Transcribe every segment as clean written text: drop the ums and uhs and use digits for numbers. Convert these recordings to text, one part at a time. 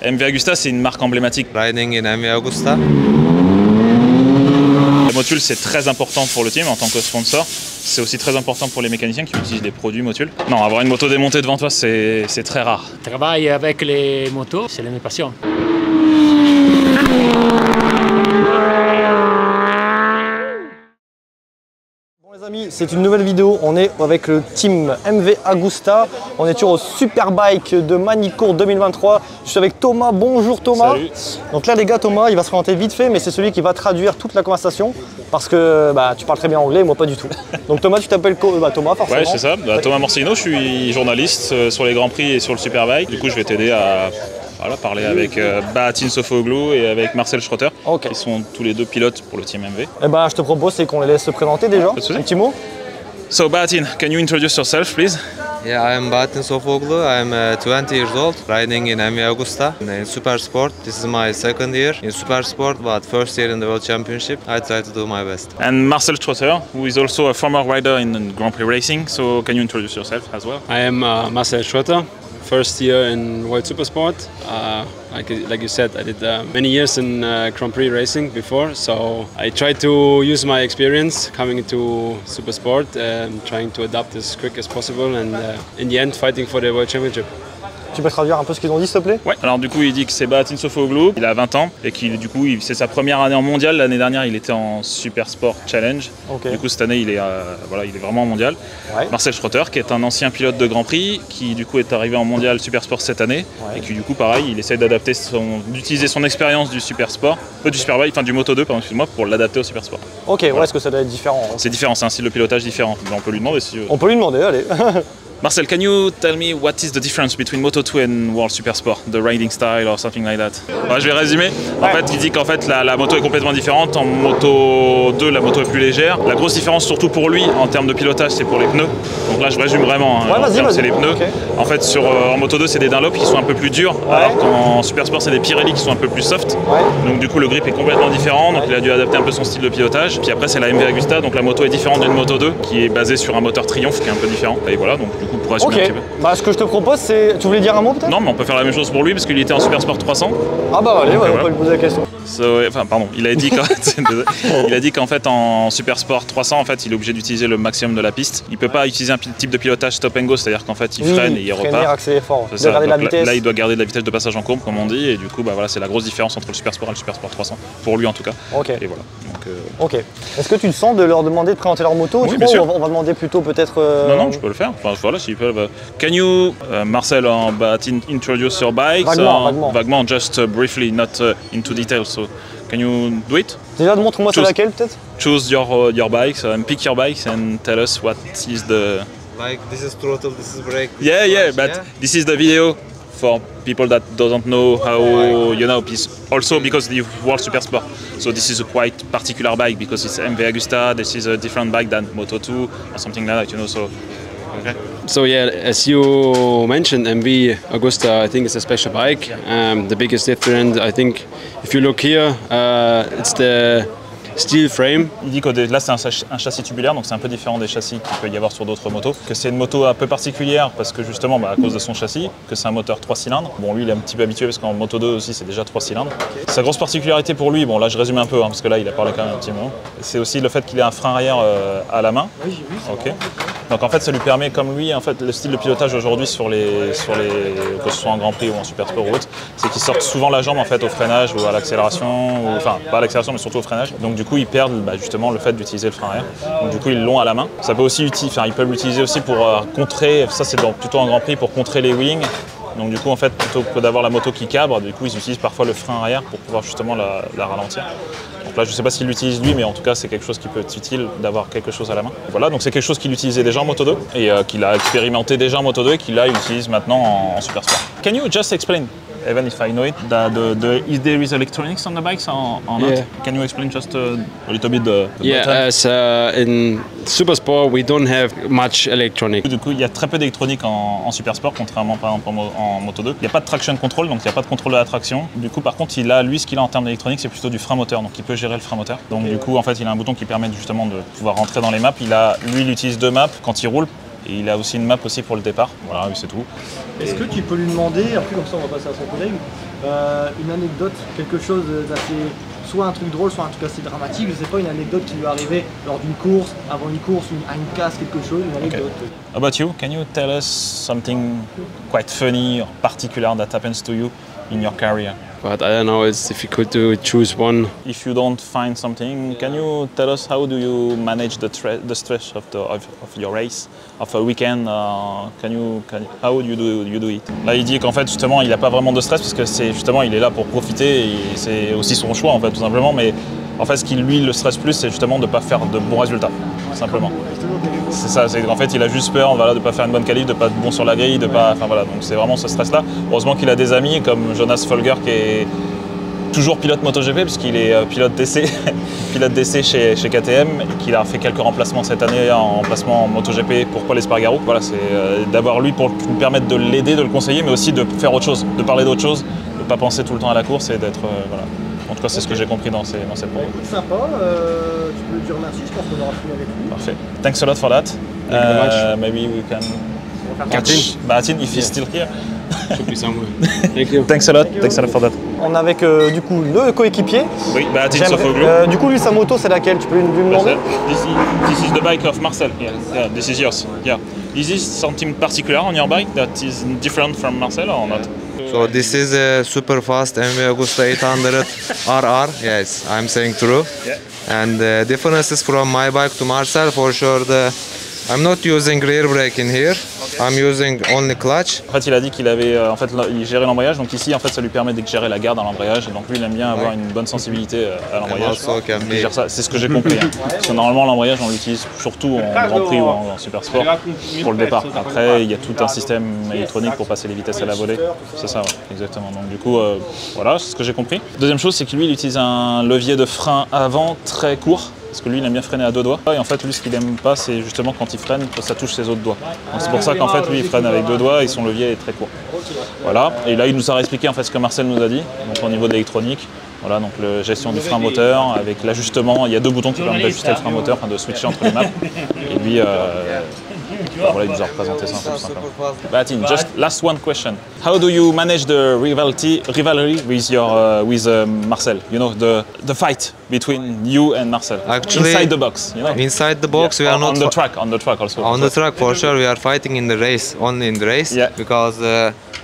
MV Agusta, c'est une marque emblématique. Riding in MV Agusta. La Motul, c'est très important pour le team en tant que sponsor. C'est aussi très important pour les mécaniciens qui utilisent les produits Motul. Non, avoir une moto démontée devant toi, c'est très rare. Travailler avec les motos, c'est ma passion. Les amis, c'est une nouvelle vidéo, on est avec le team MV Agusta, on est toujours au Superbike de Magny-Cours 2023, je suis avec Thomas, bonjour Thomas. Salut. Donc là les gars, Thomas il va se présenter vite fait, mais c'est celui qui va traduire toute la conversation, parce que tu parles très bien anglais, moi pas du tout. Donc Thomas, tu t'appelles Thomas forcément. Ouais, c'est ça, Thomas Morcino, je suis journaliste sur les Grands Prix et sur le Superbike, du coup je vais t'aider à parler avec Bahattin Sofuoglu et avec Marcel Schroeter, qui sont tous les deux pilotes pour le team MV. Eh ben, je te propose c'est qu'on les laisse se présenter déjà, un petit mot. So Bahattin, can you introduce yourself, please? Yeah, I'm Bahattin Sofuoglu. I'm 20 years old, riding in MV Agusta in Super Sport. This is my second year in Super Sport, but first year in the World Championship. I try to do my best. And Marcel Schroeter, who is also a former rider in Grand Prix racing. So can you introduce yourself as well? I am Marcel Schroeter. First year in World Supersport. Like you said, I did many years in Grand Prix racing before, so I tried to use my experience coming into Supersport and trying to adapt as quick as possible, and in the end, fighting for the World Championship. Tu peux traduire un peu ce qu'ils ont dit, s'il te plaît? Ouais, alors du coup il dit que c'est Bahattin Sofuoglu, il a 20 ans et c'est sa première année en mondial. L'année dernière il était en Super Sport Challenge, du coup cette année il est vraiment en mondial. Ouais. Marcel Schroeter qui est un ancien pilote de Grand Prix, qui du coup est arrivé en mondial Super Sport cette année, et qui du coup pareil il essaie d'utiliser son expérience du Super Sport, du Superbike, enfin du Moto 2 pardon, excuse-moi, pour l'adapter au Super Sport. Ok, voilà. Ouais, est-ce que ça doit être différent? C'est différent, c'est un style de pilotage différent, mais on peut lui demander si... On peut lui demander, allez. Marcel, can you tell me what is the difference between Moto 2 and World Super Sport, the riding style or something like that? Ouais, je vais résumer. En fait, il dit qu'en fait la moto est complètement différente. En Moto 2, la moto est plus légère. La grosse différence, surtout pour lui, en termes de pilotage, c'est pour les pneus. Donc là, je résume vraiment. Ouais, c'est les pneus. Okay. En fait, en Moto 2, c'est des Dunlop qui sont un peu plus durs, alors qu'en Super Sport, c'est des Pirelli qui sont un peu plus soft. Donc du coup, le grip est complètement différent. Donc il a dû adapter un peu son style de pilotage. Puis après, c'est la MV Agusta. Donc la moto est différente d'une Moto 2, qui est basée sur un moteur Triumph, qui est un peu différent. Et voilà. Donc du coup, pour résumer un petit peu. Ce que je te propose, c'est... Tu voulais dire un mot peut-être? Non, mais on peut faire la même chose pour lui parce qu'il était en Super Sport 300. Ah bah allez, on peut lui poser la question. Il a dit qu'en fait en Super Sport 300, en fait, il est obligé d'utiliser le maximum de la piste. Il peut pas utiliser un type de pilotage stop and go, c'est-à-dire qu'en fait il freine et il repart. Accélérer fort. Là, il doit garder de la vitesse de passage en courbe, comme on dit, et du coup, voilà, c'est la grosse différence entre le Super Sport et le Super Sport 300 pour lui en tout cas. Et voilà. Ok. Est-ce que tu le sens de leur demander de présenter leur moto? Oui, bien sûr. On va demander plutôt peut-être. Non, je peux le faire. Enfin, voilà, s'ils peuvent. Can you, Marcel, Bahattin, introduce your bikes? Vaguement, just briefly, not into details. So, can you do it? Déjà, montre-moi c'est laquelle peut-être. Choose your bikes, pick your bikes, and tell us what is the. Like this is throttle, this is brake. But this is the video for people that doesn't know how because the World Super Sport. So this is a quite particular bike because it's MV Agusta. This is a different bike than Moto 2 or something like that, So. Okay. So yeah, as you mentioned, MV Agusta, I think it's a special bike. The biggest difference, I think, if you look here, it's the steel frame. Il dit que là c'est un châssis tubulaire, donc c'est un peu différent des châssis qu'il peut y avoir sur d'autres motos. Que c'est une moto un peu particulière parce que justement à cause de son châssis, que c'est un moteur 3 cylindres. Bon, lui il est un petit peu habitué parce qu'en Moto 2 aussi c'est déjà 3 cylindres. Sa grosse particularité pour lui, bon là je résume un peu parce que là il a parlé quand même un petit moment, c'est aussi le fait qu'il ait un frein arrière à la main. Oui, j'ai vu ça. Ok. Donc en fait ça lui permet, comme lui, en fait le style de pilotage aujourd'hui sur les que ce soit en Grand Prix ou en Super Sport ou autre, c'est qu'ils sortent souvent la jambe en fait au freinage ou à l'accélération, enfin pas à l'accélération mais surtout au freinage. Donc du coup ils perdent justement le fait d'utiliser le frein arrière. Donc du coup ils l'ont à la main. Ça peut aussi ils peuvent l'utiliser aussi pour contrer, ça c'est plutôt en Grand Prix, pour contrer les wings. Donc du coup en fait plutôt que d'avoir la moto qui cabre, du coup ils utilisent parfois le frein arrière pour pouvoir justement la ralentir. Donc là je ne sais pas s'il l'utilise lui, mais en tout cas c'est quelque chose qui peut être utile d'avoir quelque chose à la main. Voilà, donc c'est quelque chose qu'il utilisait déjà en Moto 2 et qu'il a expérimenté déjà en Moto 2 et qu'il utilise maintenant en Super Sport. Can you just explain, even if I know it, that if there is electronics on the bikes or not? Can you explain just a little bit the as in Super Sport we don't have much electronic. Du coup, il y a très peu d'électronique en Super Sport, contrairement par exemple en Moto 2. Il n'y a pas de traction control, donc il n'y a pas de contrôle de la traction. Du coup, par contre, ce qu'il a en termes d'électronique, c'est plutôt du frein moteur, donc il peut gérer le frein moteur. Donc du coup, en fait, il a un bouton qui permet justement de pouvoir rentrer dans les maps. Lui, il utilise 2 maps quand il roule. Et il a aussi une map aussi pour le départ. Voilà, c'est tout. Est-ce que tu peux lui demander, après comme ça on va passer à son collègue, une anecdote, quelque chose d'assez, soit un truc drôle, soit un truc assez dramatique, je sais pas, une anecdote qui lui est arrivée lors d'une course, avant une course, à une casse, quelque chose, une anecdote. How about you? Can you tell us something quite funny or particular that happens to you in your career? But I don't know, it's difficult to choose one. If you don't find something, can you tell us how do you manage the stress of your race, of a weekend? How do you do it? Là, il dit qu'en fait, justement, il n'a pas vraiment de stress parce que c'est justement, il est là pour profiter et c'est aussi son choix en fait, tout simplement. Mais en fait, ce qui lui le stresse plus, c'est justement de ne pas faire de bons résultats, simplement. C'est ça, c'est en fait, il a juste peur, voilà, de ne pas faire une bonne qualif, de ne pas être bon sur la grille, de pas, enfin voilà. Donc c'est vraiment ce stress-là. Heureusement qu'il a des amis comme Jonas Folger qui est toujours pilote MotoGP puisqu'il est pilote d'essai, chez KTM, et qu'il a fait quelques remplacements cette année en remplacement en MotoGP pour Paul Espargaro. Voilà, c'est d'avoir lui pour lui permettre de l'aider, de le conseiller, mais aussi de faire autre chose, de parler d'autre chose, de ne pas penser tout le temps à la course et d'être voilà. En tout cas, c'est ce que j'ai compris dans ces propos. Sympa, tu peux lui dire merci, je pense qu'on aura fini avec lui. Parfait. Thanks a lot for that. Maybe we can catch Batin if he's still here. Should be somewhere. Thank you. Thanks a lot for that. On est avec du coup le coéquipier. Oui, Batin Sofoglu. Du coup, lui, sa moto, c'est laquelle? Tu peux lui demander? This is the bike of Marcel. Yeah, this is yours. Yeah. Is this something particular on your bike that is different from Marcel or not? So this is a super fast MV Agusta 800 RR. Yes, I'm saying true. Yeah. And the differences from my bike to Marcel, for sure, I'm not using rear brake in here. I'm using only clutch. En fait, il a dit qu'il avait il gérait l'embrayage, donc ici, en fait, ça lui permet de gérer la garde à l'embrayage. Et donc lui, il aime bien avoir une bonne sensibilité à l'embrayage. Il gère ça, c'est ce que j'ai compris. Hein. Parce que normalement, l'embrayage, on l'utilise surtout en Grand Prix ou en Super Sport pour le départ. Après, il y a tout un système électronique pour passer les vitesses à la volée. C'est ça, ouais, exactement. Donc du coup, voilà, c'est ce que j'ai compris. Deuxième chose, c'est que lui, il utilise un levier de frein avant très court. Parce que lui, il aime bien freiner à deux doigts. Et en fait, lui, ce qu'il aime pas, c'est justement quand il freine, que ça touche ses autres doigts. Donc c'est pour ça qu'en fait, lui, il freine avec deux doigts et son levier est très court. Voilà. Et là, il nous a réexpliqué en fait ce que Marcel nous a dit. Donc au niveau de l'électronique, voilà, donc la gestion du frein moteur avec l'ajustement. Il y a deux boutons qui permettent d'ajuster le frein moteur, enfin de switcher entre les maps. Et lui, voilà, il nous a représenté ça un peu tout simplement. Batin, just last one question. How do you manage the rivalry with Marcel? You know, the fight between you and Marcel. Actually, inside the box, you know? Inside the box, Yeah. we are not On the track also. on the track for sure. We are fighting in the race, only in the race. Yeah. Because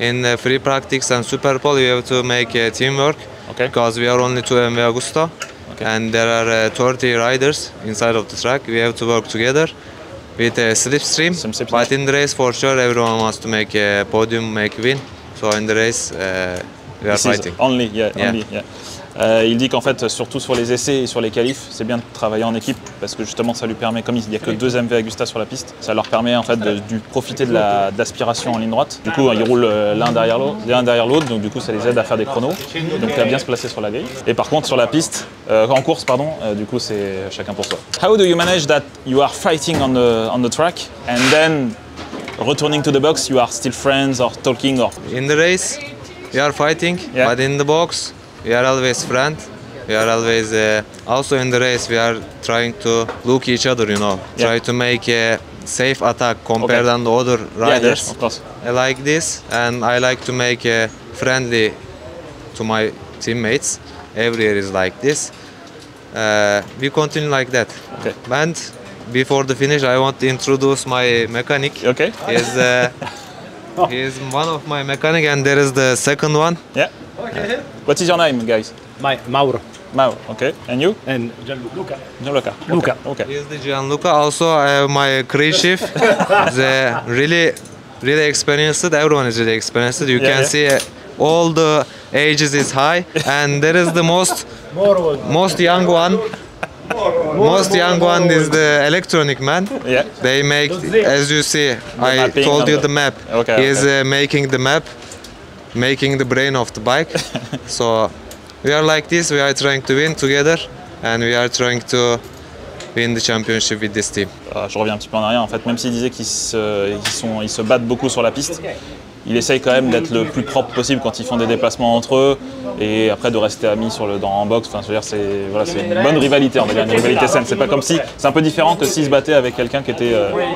in free practice and Super Pole, we have to make teamwork. Okay. Because we are only two MV Agusta, Okay. and there are 30 riders inside of the track. We have to work together with a slipstream. Some slipstream. But in the race, for sure, everyone wants to make a podium, make win. So in the race, we are This is fighting. only, yeah, Yeah. only, yeah. Il dit qu'en fait, surtout sur les essais et sur les qualifs, c'est bien de travailler en équipe parce que justement, ça lui permet, comme il n'y a que deux MV Agusta sur la piste, ça leur permet en fait de profiter de l'aspiration en ligne droite. Du coup, ils roulent l'un derrière l'autre, donc du coup, ça les aide à faire des chronos, donc à bien se placer sur la grille. Et par contre, sur la piste, en course, pardon, du coup, c'est chacun pour soi. How do you manage that you are fighting on the track and then returning to the box, you are still friends or talking or? In the race, we are fighting, Yeah. but in the box, we are always friends. We are always also in the race. We are trying to look each other, you know, Yeah. try to make a safe attack compared Okay. than the other Yeah, riders. yes, of course. I like this, and I like to make a friendly to my teammates. Every year is like this. We continue like that. Okay. And before the finish, I want to introduce my mechanic. Okay. He is one of my mechanic, and there is the second one. Yeah. What is your name, guys? Mauro Mao. Okay. And you? and Gianluca. Gianluca. Luca. Okay. He is the Gianluca. Also, I have my crew chief. The really experienced. Everyone is really experienced. You Yeah, can yeah. see all the ages is high, and there is the most young one. Most young one is the electronic man. Yeah. They make, as you see, I mapping told you of the map. Okay, He is okay. making the map, making the brain of the bike. So we are like this. We are trying to win together, and we are trying to win the championship with this team. Je reviens un petit peu en arrière. En fait, même s'il disait qu'ils se battent beaucoup sur la piste, il essaye quand même d'être le plus propre possible quand ils font des déplacements entre eux et après de rester amis en box. Enfin, je veux dire, c'est une bonne rivalité, on va dire, une rivalité saine. C'est pas comme si, c'est un peu différent que s'ils se battaient avec quelqu'un qui était. Voilà.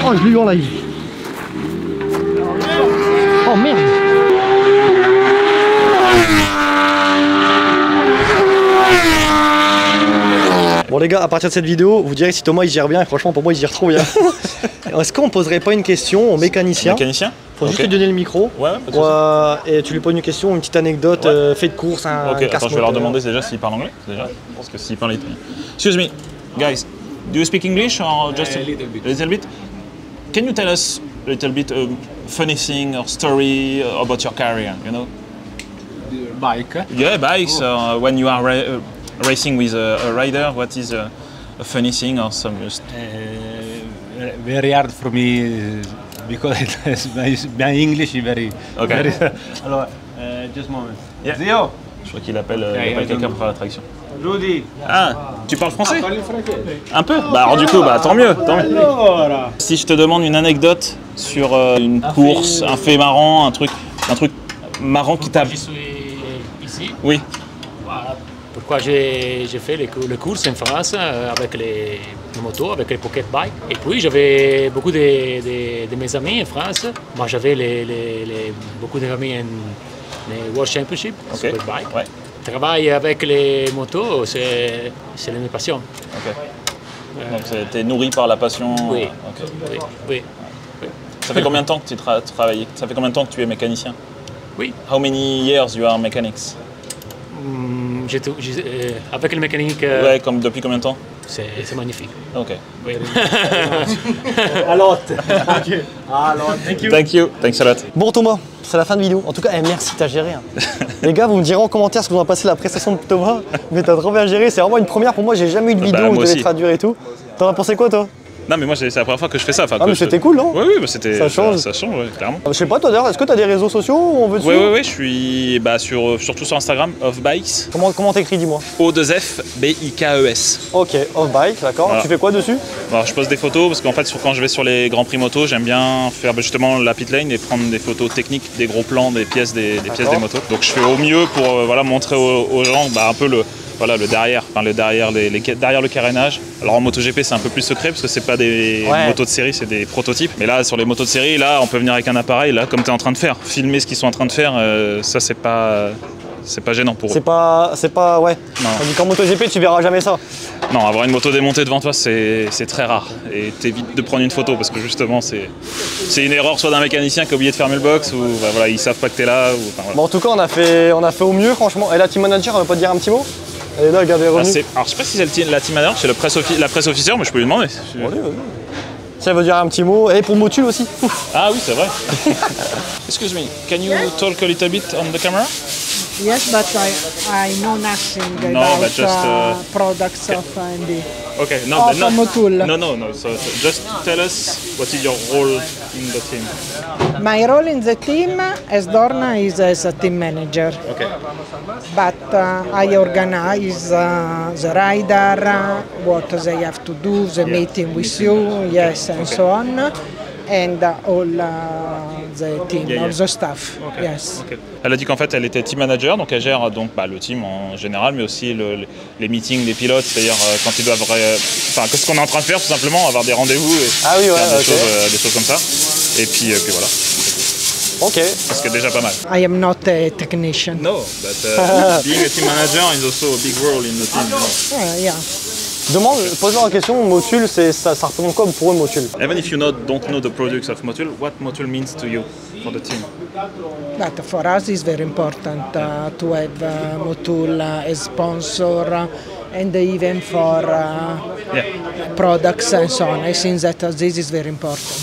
Oh, je l'ai eu en live. Oh merde. Bon les gars, à partir de cette vidéo, vous direz si Thomas il gère bien, et franchement pour moi il gère trop bien. Est-ce qu'on poserait pas une question au mécanicien? Mécanicien? Faut juste lui donner le micro. Ouais, pas de souci. Et tu lui poses une question, une petite anecdote, fait de course, un Ok, attends, je vais leur demander déjà s'ils parlent anglais, déjà. Parce que s'ils parlent italien. Excuse me, guys, do you speak English or just A little bit. A little bit? Can you tell us a little bit funny thing or story about your career, you know? Bike. Yeah, bikes, when you are racing with a rider, what is a funny thing or some just... Very hard for me because my English is very. Okay. Very, alors, just a moment. Yeah. Zio, Je crois qu'il appelle, quelqu'un pour faire la traction. Rudy. Ah, tu parles français? Un peu? Bah alors du coup, bah tant mieux, tant mieux. Allora. Si je te demande une anecdote sur une course, un fait marrant, un truc marrant qui t'a... Je suis ici. Oui. Voilà. Pourquoi j'ai fait les courses en France avec les motos, avec les pocket bikes. Et puis j'avais beaucoup de mes amis en France. Moi j'avais beaucoup d'amis en World Championship, Ok. pocket bike. Ouais. Travailler avec les motos, c'est une passion. Ok. Donc t'es nourri par la passion. Oui. Ok. Oui, oui, oui. Ça fait combien de temps que tu travailles? Ça fait combien de temps que tu es mécanicien? Oui. How many years you are mechanics? Avec le mécanique, Ouais, comme depuis combien de temps? c'est magnifique. Ok. Oui. A lot. A lot. Thank you. Thank you. Thanks a lot. Bon Thomas, c'est la fin de vidéo. En tout cas, merci, t'as géré. Hein. Les gars, vous me direz en commentaire ce que vous en avez passé la prestation de Thomas. Mais t'as trop bien géré. C'est vraiment une première pour moi. J'ai jamais eu de vidéo où je moi devais aussi. traduire et tout. T'en as pensé quoi toi? Non mais moi c'est la première fois que je fais ça. Enfin, Ah que mais je- c'était cool non? Oui, bah, c'était... Ça change. Ça change, ouais, clairement. Je sais pas toi d'ailleurs, est-ce que t'as des réseaux sociaux où on veut te suivre? Oui, je suis surtout sur Instagram, Offbikes, Comment t'écris dis-moi? O2F, B-I-K-E-S. Ok, off-bike, d'accord. Voilà. Tu fais quoi dessus? Alors, je poste des photos parce qu'en fait, quand je vais sur les grands prix moto, j'aime bien faire justement la pit lane et prendre des photos techniques, des gros plans, des pièces des motos. Donc je fais au mieux pour montrer aux gens un peu le derrière, derrière le carénage. Alors en MotoGP c'est un peu plus secret parce que c'est pas des motos de série, c'est des prototypes. Mais là sur les motos de série, là on peut venir avec un appareil, là comme tu es en train de faire, filmer ce qu'ils sont en train de faire, ça c'est pas gênant pour eux. C'est pas ouais. Non. Tandis qu'en MotoGP tu verras jamais ça. Non, avoir une moto démontée devant toi c'est très rare et t'évites de prendre une photo parce que justement c'est une erreur soit d'un mécanicien qui a oublié de fermer le box ou ils savent pas que t'es là. Bon en tout cas on a fait au mieux franchement. Et la team manager elle va pas te dire un petit mot? Elle est là, regardez les revenus. Alors je sais pas si c'est la team manager, c'est la presse officielle, mais je peux lui demander. Allez. Si elle veut dire un petit mot. Et pour Motul aussi. Ah oui, c'est vrai. Excuse me, can you talk a little bit on the camera? Yes, but I know nothing No, about but just, products of MV. Okay, no, Oh, but not, from Motul. No. So just tell us what is your role in the team. My role in the team as Dorna is as a team manager, Okay. but I organize the rider, what they have to do, the meeting with you, yes, and so on, and all the team, all the staff, yes. Okay. Elle a dit qu'en fait elle était team manager, donc elle gère le team en général, mais aussi les meetings des pilotes, c'est-à-dire quand ils doivent, ce qu'on est en train de faire tout simplement, avoir des rendez-vous et Ah oui, ouais, faire des choses comme ça. Et puis voilà. Ok. Ce qui est déjà pas mal. I am not a technician. No, but being a team manager is also a big role in the team. You know. Yeah. Pose-leur la question, Motul, ça représente quoi pour eux Motul? Even if you don't know the products of Motul, what Motul means to you for the team? But for us it's very important to have Motul as sponsor and even for products and so on. I think that this is very important.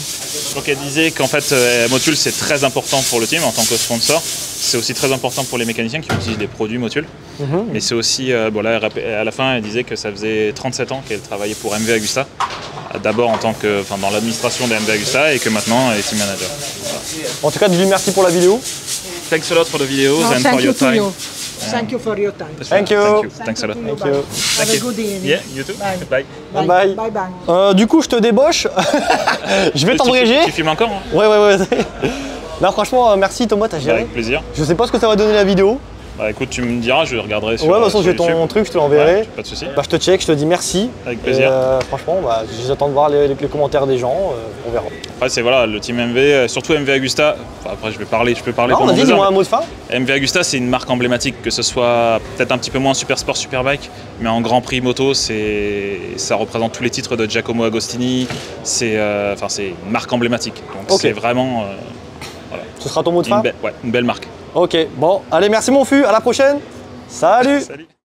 Donc elle disait qu'en fait Motul c'est très important pour le team en tant que sponsor. C'est aussi très important pour les mécaniciens qui utilisent des produits Motul. Mais c'est aussi, là à la fin elle disait que ça faisait 37 ans qu'elle travaillait pour MV Agusta. D'abord dans l'administration de MV Agusta et que maintenant elle est team manager. Voilà. En tout cas, dis-lui merci pour la vidéo. Thanks a lot for the videos No, and thank for you your to time. you. Thank you for your time. Thank you. Thanks a lot. Thank you. Have a good evening. Yeah, you too. Bye. Bye. Bye. Bye bye. Du coup, je te débauche. Je vais t'embréger. Tu filmes encore hein? Ouais. Non, franchement, merci Thomas, t'as géré. Avec plaisir. Je sais pas ce que ça va donner la vidéo. Bah écoute, tu me diras, je regarderai sur Ouais, de toute façon, sur j'ai ton YouTube. truc, je te l'enverrai. Ouais, pas de souci. Bah, je te check, je te dis merci. Avec plaisir. Et, franchement, bah, j'attends de voir les commentaires des gens, on verra. Après, c'est voilà, le team MV, surtout MV Agusta. Enfin, après, je peux parler Non, pendant vas-y, des dis-moi heures. un mot de fin. MV Agusta, c'est une marque emblématique, que ce soit peut-être un petit peu moins Super Sport, Superbike, mais en Grand Prix moto, ça représente tous les titres de Giacomo Agostini. C'est une marque emblématique. Donc Ok. c'est vraiment Ce sera ton mot de fin. une belle marque. Ok, bon, allez, merci mon fût, à la prochaine. Salut. Salut.